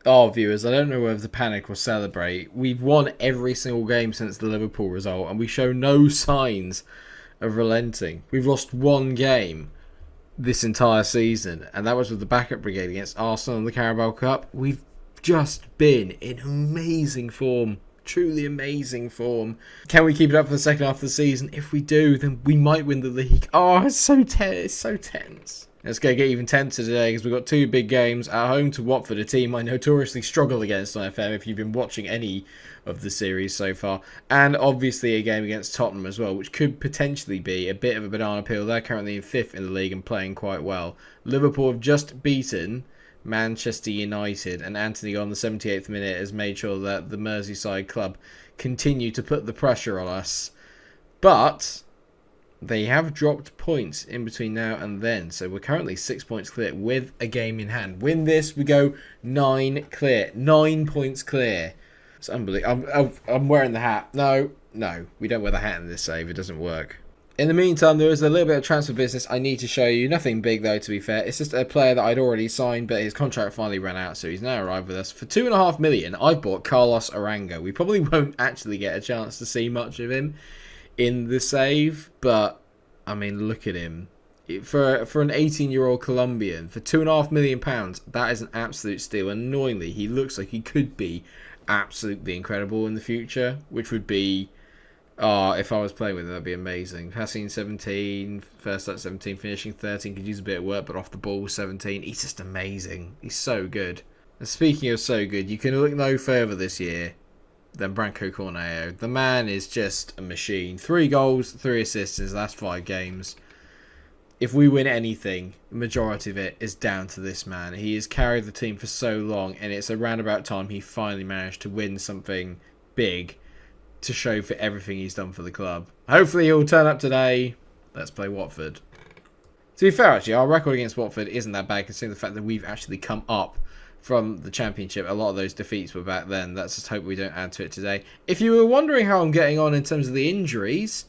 Oh, viewers, I don't know whether to panic or celebrate. We've won every single game since the Liverpool result, and we show no signs of relenting. We've lost one game this entire season, and that was with the backup brigade against Arsenal in the Carabao Cup. We've just been in amazing form. Truly amazing form. Can we keep it up for the second half of the season? If we do, then we might win the league. Oh, it's so tense. It's so tense. It's going to get even tenser today because we've got two big games at home to Watford, a team I notoriously struggle against on FM if you've been watching any of the series so far. And obviously a game against Tottenham as well, which could potentially be a bit of a banana peel. They're currently in 5th in the league and playing quite well. Liverpool have just beaten Manchester United, and Anthony on the 78th minute has made sure that the Merseyside club continue to put the pressure on us. But they have dropped points in between now and then, so we're currently 6 points clear with a game in hand. Win this, we go 9 clear. 9 points clear. It's unbelievable. I'm wearing the hat. No, we don't wear the hat in this save. It doesn't work. In the meantime, there is a little bit of transfer business I need to show you. Nothing big, though, to be fair. It's just a player that I'd already signed, but his contract finally ran out, so he's now arrived with us. For $2.5 million, I've bought Carlos Arango. We probably won't actually get a chance to see much of him in the save, but I mean, look at him. For an 18-year-old Colombian, for £2.5 million, that is an absolute steal. Annoyingly, he looks like he could be absolutely incredible in the future, which would be, if I was playing with him, that'd be amazing. Passing 17, first touch 17, finishing 13, could use a bit of work, but off the ball 17. He's just amazing. He's so good. And speaking of so good, you can look no further this year than Branco Corneo. The man is just a machine. 3 goals, 3 assists in his last 5 games. If we win anything, the majority of it is down to this man. He has carried the team for so long, and it's around about time he finally managed to win something big to show for everything he's done for the club. Hopefully he'll turn up today. Let's play Watford. To be fair, actually, our record against Watford isn't that bad, considering the fact that we've actually come up from the Championship. A lot of those defeats were back then. Let's just hope we don't add to it today. If you were wondering how I'm getting on in terms of the injuries,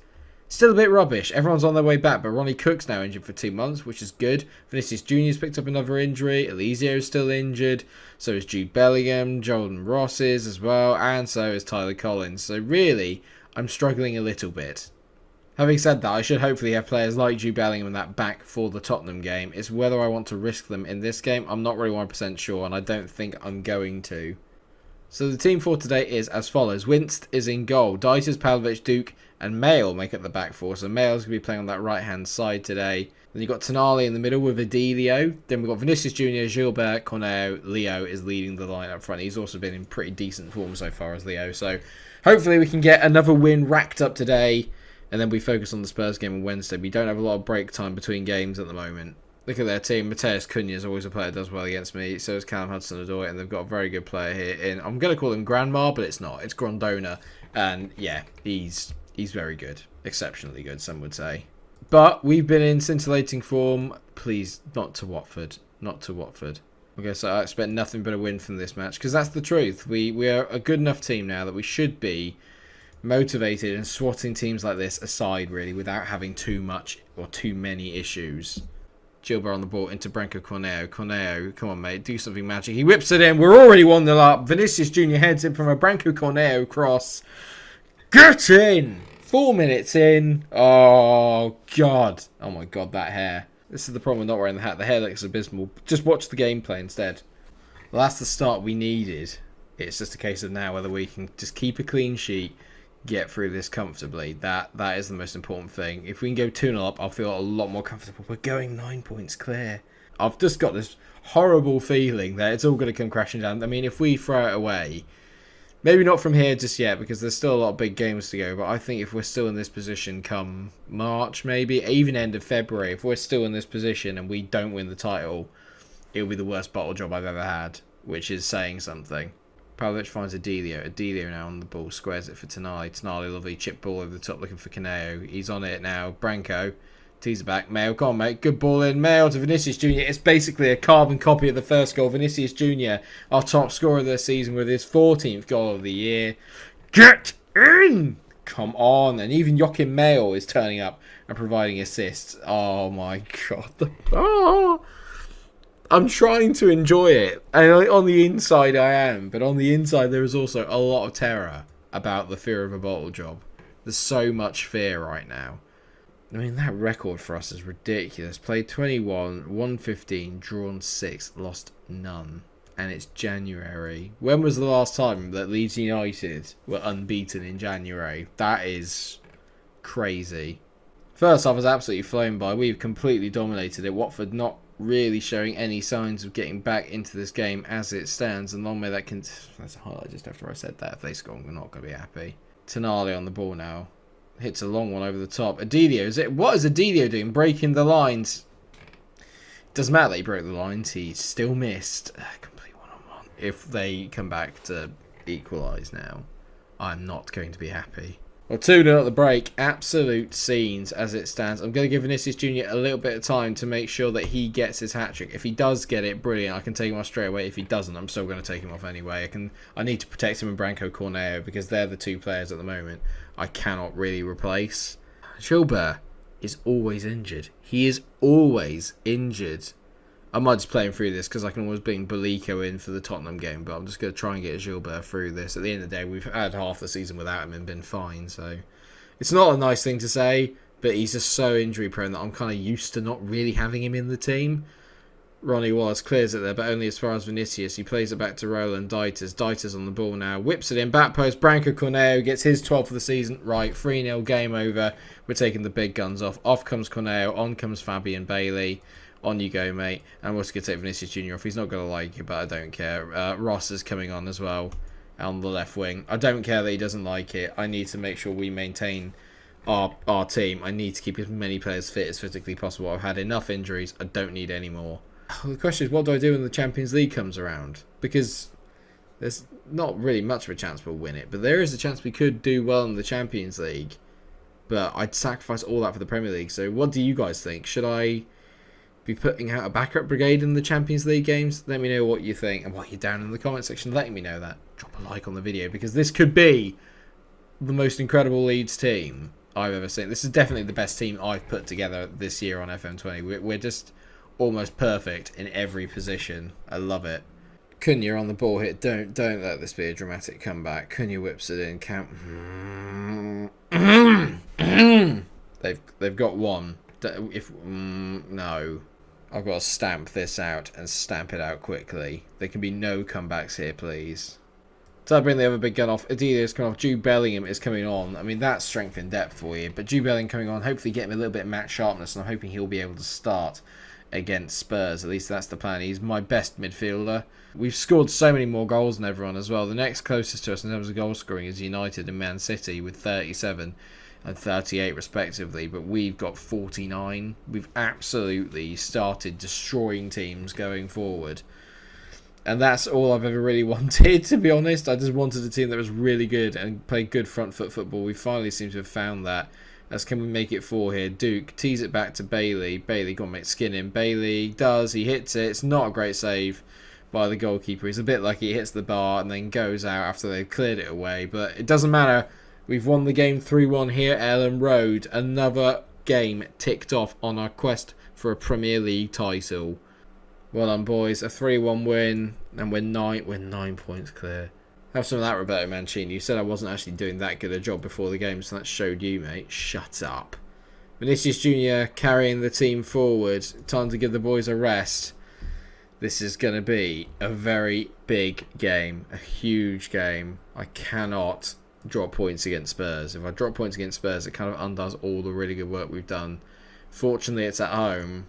still a bit rubbish. Everyone's on their way back, but Ronnie Cook's now injured for 2 months, which is good. Vinicius Jr.'s picked up another injury. Elisio's still injured. So is Jude Bellingham. Jordan Ross is as well. And so is Tyler Collins. So really, I'm struggling a little bit. Having said that, I should hopefully have players like Jude Bellingham and that back for the Tottenham game. It's whether I want to risk them in this game. I'm not really 100% sure, and I don't think I'm going to. So the team for today is as follows. Winst is in goal. Dieters, Pavlovic, Duke, and Mail make up the back four. So Mail's going to be playing on that right-hand side today. Then you've got Tonali in the middle with Adelio. Then we've got Vinicius Jr., Gilbert, Corneo. Leo is leading the line up front. He's also been in pretty decent form so far as Leo. So hopefully we can get another win racked up today. And then we focus on the Spurs game on Wednesday. We don't have a lot of break time between games at the moment. Look at their team. Mateus Cunha is always a player that does well against me. So is Callum Hudson-Odoi. And they've got a very good player here. I'm going to call him Grandma, but it's not. It's Grondona. And yeah, he's very good. Exceptionally good, some would say. But we've been in scintillating form. Please, not to Watford. Not to Watford. Okay, so I expect nothing but a win from this match. Because that's the truth. We are a good enough team now that we should be motivated and swatting teams like this aside, really, without having too much or too many issues. Gilbert on the ball into Branco Corneo. Corneo, come on, mate, do something magic. He whips it in. We're already 1-0 up. Vinicius Jr. heads in from a Branco Corneo cross. Get in! 4 minutes in. Oh, God. Oh, my God, that hair. This is the problem with not wearing the hat. The hair looks abysmal. Just watch the gameplay instead. Well, that's the start we needed. It's just a case of now whether we can just keep a clean sheet, get through this comfortably. That is the most important thing. If we can go 2-0 up, I'll feel a lot more comfortable. We're going 9 points clear. I've just got this horrible feeling that it's all going to come crashing down. I mean, if we throw it away, maybe not from here just yet, because there's still a lot of big games to go, but I think if we're still in this position come March, maybe, even end of February, if we're still in this position and we don't win the title, it'll be the worst bottle job I've ever had, which is saying something. Pavlovic finds Adelio. Adelio now on the ball. Squares it for Tonali. Tonali, lovely chip ball over the top looking for Corneo. He's on it now. Branco. Tees it back. Mail. Come on, mate. Good ball in. Mail to Vinicius Jr. It's basically a carbon copy of the first goal. Vinicius Jr., our top scorer of the season with his 14th goal of the year. Get in! Come on. And even Joachim Mail is turning up and providing assists. Oh, my God. I'm trying to enjoy it, and on the inside I am, but on the inside there is also a lot of terror about the fear of a bottle job. There's so much fear right now. I mean, that record for us is ridiculous. Played 21, won 15, drawn 6, lost none. And it's January. When was the last time that Leeds United were unbeaten in January? That is crazy. First half was absolutely flown by. We've completely dominated it. Watford not really showing any signs of getting back into this game as it stands. And long may that that's a highlight just after I said that. If they score, we're not going to be happy. Tonali on the ball now. Hits a long one over the top. Adilio, what is Adilio doing? Breaking the lines. Doesn't matter that he broke the lines. He still missed. Complete one-on-one. If they come back to equalise now, I'm not going to be happy. Well, 2-0 at the break. Absolute scenes as it stands. I'm going to give Vinicius Jr. a little bit of time to make sure that he gets his hat-trick. If he does get it, brilliant. I can take him off straight away. If he doesn't, I'm still going to take him off anyway. I need to protect him and Branco Corneo because they're the two players at the moment I cannot really replace. Gilbert is always injured. He is always injured. I might just play him through this because I can always bring Balico in for the Tottenham game, but I'm just going to try and get Gilbert through this. At the end of the day, we've had half the season without him and been fine, so it's not a nice thing to say, but he's just so injury prone that I'm kind of used to not really having him in the team. Ronnie Wallace clears it there, but only as far as Vinicius. He plays it back to Roland Dieter's. Dieter's on the ball now. Whips it in. Back post. Branco Corneo gets his 12th of the season. Right. 3-0. Game over. We're taking the big guns off. Off comes Corneo. On comes Fabian Bailey. On you go, mate. And we're just going to take Vinicius Jr. off. He's not going to like it, but I don't care. Ross is coming on as well on the left wing. I don't care that he doesn't like it. I need to make sure we maintain our team. I need to keep as many players fit as physically possible. I've had enough injuries. I don't need any more. The question is, what do I do when the Champions League comes around? Because there's not really much of a chance we'll win it, but there is a chance we could do well in the Champions League. But I'd sacrifice all that for the Premier League. So what do you guys think? Should I be putting out a backup brigade in the Champions League games? Let me know what you think. And while you're down in the comment section letting me know that, drop a like on the video, because this could be the most incredible Leeds team I've ever seen. This is definitely the best team I've put together this year on FM20. We're just almost perfect in every position. I love it. Cunha on the ball here. Don't let this be a dramatic comeback. Cunha whips it in. They've got one. No, I've got to stamp this out and stamp it out quickly. There can be no comebacks here, please. So I bring the other big gun off. Adelia's coming off. Jude Bellingham is coming on. I mean, that's strength in depth for you. But Jude Bellingham coming on, hopefully get him a little bit of match sharpness, and I'm hoping he'll be able to start against Spurs. At least that's the plan. He's my best midfielder. We've scored so many more goals than everyone as well. The next closest to us in terms of goal scoring is United and Man City with 37 and 38 respectively, but we've got 49. We've absolutely started destroying teams going forward, and that's all I've ever really wanted, to be honest. I just wanted a team that was really good and played good front foot football. We finally seem to have found that. As can we make it 4 here? Duke tees it back to Bailey. Bailey, go on, mate, skin him. Bailey does. He hits it. It's not a great save by the goalkeeper. He's a bit lucky. He hits the bar and then goes out after they've cleared it away. But it doesn't matter. We've won the game 3-1 here at Ellen Road. Another game ticked off on our quest for a Premier League title. Well done, boys. A 3-1 win. And we're 9 points clear. Have some of that, Roberto Mancini. You said I wasn't actually doing that good a job before the game, so that showed you, mate. Shut up. Vinicius Jr. carrying the team forward. Time to give the boys a rest. This is going to be a very big game. A huge game. I cannot drop points against Spurs. If I drop points against Spurs, it kind of undoes all the really good work we've done. Fortunately, it's at home.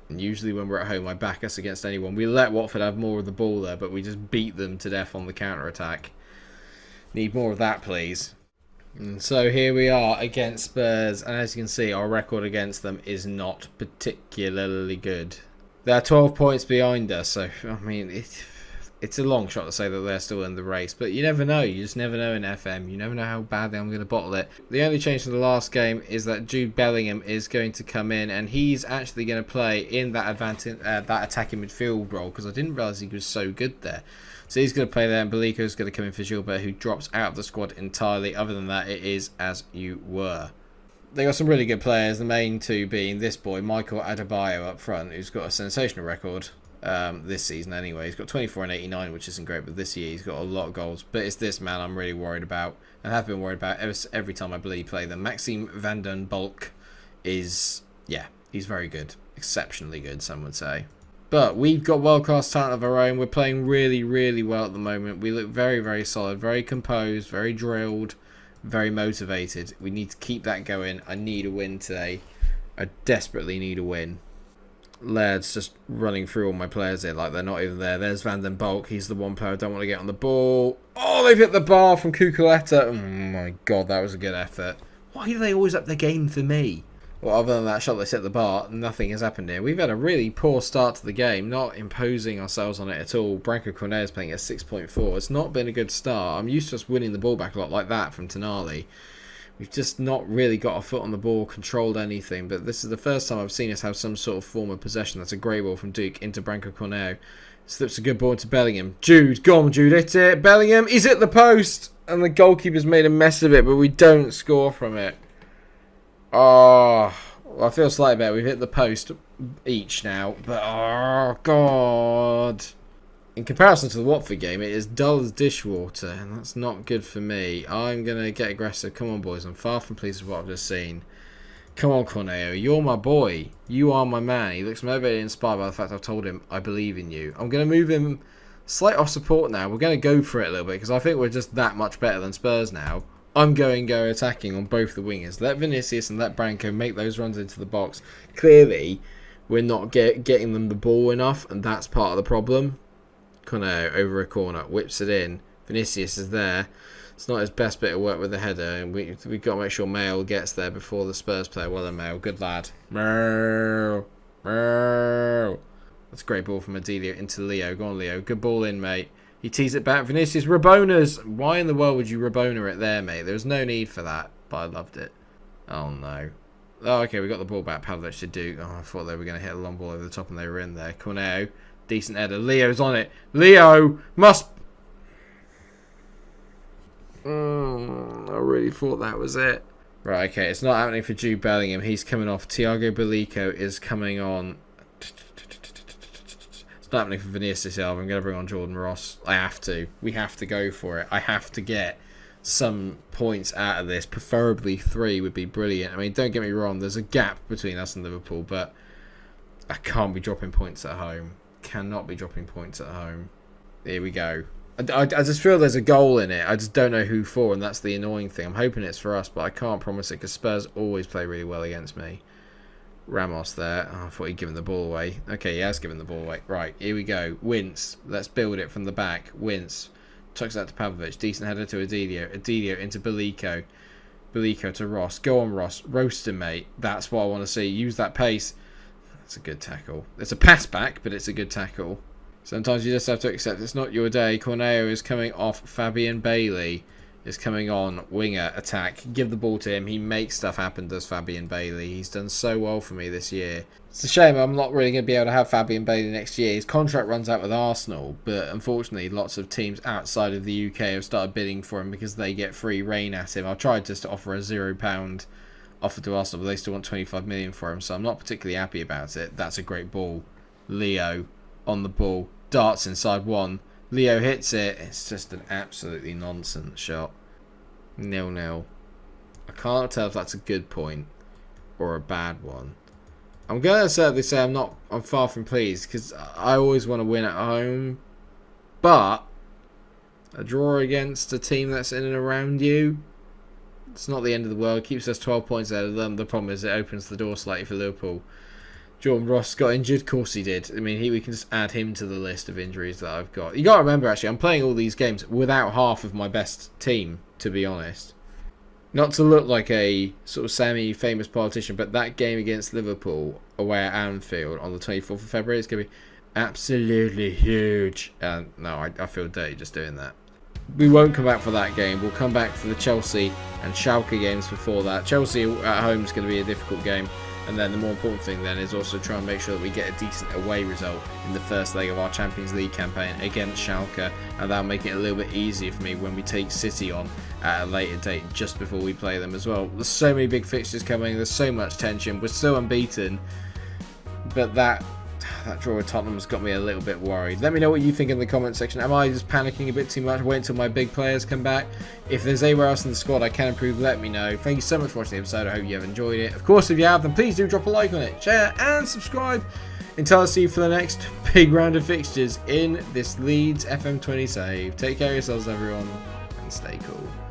And usually when we're at home, I back us against anyone. We let Watford have more of the ball there, but we just beat them to death on the counter-attack. Need more of that, please. And so here we are against Spurs, and as you can see, our record against them is not particularly good. They're 12 points behind us, so, I mean, it's a long shot to say that they're still in the race, but you never know. You just never know in FM. You never know how badly I'm going to bottle it. The only change from the last game is that Jude Bellingham is going to come in, and he's actually going to play in that that attacking midfield role, because I didn't realise he was so good there. So he's going to play there, and Balico's going to come in for Gilbert, who drops out of the squad entirely. Other than that, it is as you were. They got some really good players, the main two being this boy, Michael Adebayo up front, who's got a sensational record. this season anyway. He's got 24 and 89, which isn't great, but this year he's got a lot of goals. But it's this man I'm really worried about, and have been worried about every time I believe play them. Maxime van den Bulk is, yeah, he's very good. Exceptionally good, some would say. But we've got world-class talent of our own. We're playing really, really well at the moment. We look very, very solid, very composed, very drilled, very motivated. We need to keep that going. I need a win today. I desperately need a win. Laird's just running through all my players here like they're not even there. There's Van den Bulk. He's the one player I don't want to get on the ball. Oh, they've hit the bar from Cucurella. Oh my god, that was a good effort. Why do they always up the game for me? Well, other than that shot that's hit the bar, nothing has happened here. We've had a really poor start to the game, not imposing ourselves on it at all. Branko Cornet is playing at 6.4. It's not been a good start. I'm used to us winning the ball back a lot like that from Tonali. We've just not really got our foot on the ball, controlled anything. But this is the first time I've seen us have some sort of form of possession. That's a great ball from Duke into Branko Cornet. Slips a good ball into Bellingham. Jude, go on Jude, hit it. Bellingham, he's at the post. And the goalkeeper's made a mess of it, but we don't score from it. Oh, well, I feel slightly better. We've hit the post each now. But, oh, God. In comparison to the Watford game, it is dull as dishwater. And that's not good for me. I'm going to get aggressive. Come on, boys. I'm far from pleased with what I've just seen. Come on, Corneo. You're my boy. You are my man. He looks motivated and inspired by the fact I've told him I believe in you. I'm going to move him slight off support now. We're going to go for it a little bit because I think we're just that much better than Spurs now. I'm going go attacking on both the wingers. Let Vinicius and let Branko make those runs into the box. Clearly, we're not getting them the ball enough, and that's part of the problem. Corneo over a corner, whips it in. Vinicius is there. It's not his best bit of work with the header, and we've got to make sure Mail gets there before the Spurs player. Well done, Mail. Good lad. That's a great ball from Adelio into Leo. Go on, Leo. Good ball in, mate. He tees it back. Vinicius, Rabonas. Why in the world would you Rabona it there, mate? There was no need for that, but I loved it. Oh, no. Oh, okay, we got the ball back. Pavlich should do. Oh, I thought they were going to hit a long ball over the top, and they were in there. Corneo, decent header. Leo's on it. Leo must... I really thought that was it. Right, okay, it's not happening for Jude Bellingham. He's coming off. Thiago Belico is coming on. It's not happening for Vinicius Silva. I'm going to bring on Jordan Ross. I have to. We have to go for it. I have to get some points out of this. Preferably 3 would be brilliant. I mean, don't get me wrong. There's a gap between us and Liverpool, but I can't be dropping points at home. Cannot be dropping points at home. Here we go. I just feel there's a goal in it. I just don't know who for, and that's the annoying thing. I'm hoping it's for us, but I can't promise it because Spurs always play really well against me. Ramos there. Oh, I thought he'd given the ball away. Okay, he has given the ball away. Right, here we go. Wince. Let's build it from the back. Wince. Tucks that to Pavlovic. Decent header to Adelio. Adelio into Belico. Belico to Ross. Go on, Ross. Roast him, mate. That's what I want to see. Use that pace. That's a good tackle. It's a pass back, but it's a good tackle. Sometimes you just have to accept it's not your day. Corneo is coming off. Fabian Bailey is coming on. Winger attack. Give the ball to him. He makes stuff happen, does Fabian Bailey. He's done so well for me this year. It's a shame I'm not really going to be able to have Fabian Bailey next year. His contract runs out with Arsenal, but unfortunately lots of teams outside of the UK have started bidding for him because they get free reign at him. I've tried just to offer a £0 offer to Arsenal, but they still want 25 million for him, so I'm not particularly happy about it. That's a great ball. Leo on the ball. Darts inside one. Leo hits it. It's just an absolutely nonsense shot. 0-0. I can't tell if that's a good point or a bad one. I'm going to certainly say I'm far from pleased because I always want to win at home. But a draw against a team that's in and around you, it's not the end of the world. It keeps us 12 points out of them. The problem is it opens the door slightly for Liverpool. Jordan Ross got injured. Of course he did. I mean, we can just add him to the list of injuries that I've got. You got to remember, actually, I'm playing all these games without half of my best team, to be honest. Not to look like a sort of semi-famous politician, but that game against Liverpool away at Anfield on the 24th of February is going to be absolutely huge. No, I feel dirty just doing that. We won't come back for that game. We'll come back for the Chelsea and Schalke games before that. Chelsea at home is going to be a difficult game. And then the more important thing then is also try and make sure that we get a decent away result in the first leg of our Champions League campaign against Schalke, and that'll make it a little bit easier for me when we take City on at a later date just before we play them as well. There's so many big fixtures coming, there's so much tension, we're still unbeaten, but that that draw with Tottenham has got me a little bit worried. Let me know what you think in the comment section. Am I just panicking a bit too much? Wait until my big players come back. If there's anywhere else in the squad I can improve, let me know. Thank you so much for watching the episode. I hope you have enjoyed it. Of course, if you have, then please do drop a like on it, share and subscribe. Until I see you for the next big round of fixtures in this Leeds FM20 save. Take care of yourselves, everyone, and stay cool.